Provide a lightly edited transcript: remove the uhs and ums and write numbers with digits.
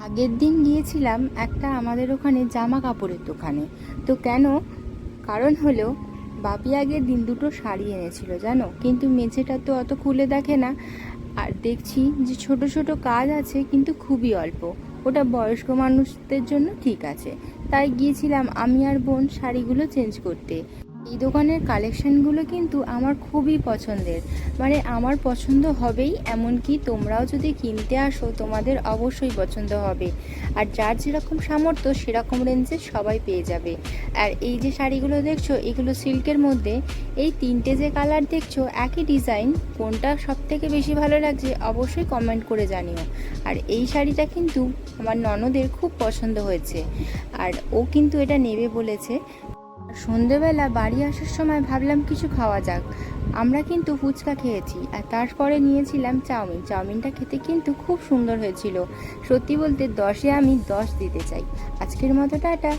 আগের দিন গিয়েছিলাম একটা আমাদের ওখানে জামা কাপড়ের দোকানে। তো কেন? কারণ হলো, বাপি আগের দিন দুটো শাড়ি এনেছিল জানো, কিন্তু মেঝেটা তো অত খুলে দেখে না। আর দেখছি যে ছোট ছোট কাজ আছে, কিন্তু খুবই অল্প। ওটা বয়স্ক মানুষদের জন্য ঠিক আছে। তাই গিয়েছিলাম আমি আর বোন শাড়িগুলো চেঞ্জ করতে। এই দোকানের কালেকশনগুলো কিন্তু আমার খুবই পছন্দের, মানে আমার পছন্দ হবেই, এমনকি তোমরাও যদি কিনতে আসো তোমাদের অবশ্যই পছন্দ হবে। আর যার যেরকম সামর্থ্য সেরকম রেঞ্জে সবাই পেয়ে যাবে। আর এই যে শাড়িগুলো দেখছো, এগুলো সিল্কের মধ্যে। এই তিনটে যে কালার দেখছো, একই ডিজাইন, কোনটা সব থেকে বেশি ভালো লাগছে অবশ্যই কমেন্ট করে জানিও। আর এই শাড়িটা কিন্তু আমার ননদের খুব পছন্দ হয়েছে, আর ও কিন্তু এটা নেবে বলেছে। সন্ধেবেলা বাড়ি আসার সময় ভাবলাম কিছু খাওয়া যাক। আমরা কিন্তু ফুচকা খেয়েছি, আর তারপরে নিয়েছিলাম চাউমিন। চাউমিনটা খেতে কিন্তু খুব সুন্দর হয়েছিল। সত্যি বলতে 10-এ আমি 10 দিতে চাই। আজকের মতো টাটা।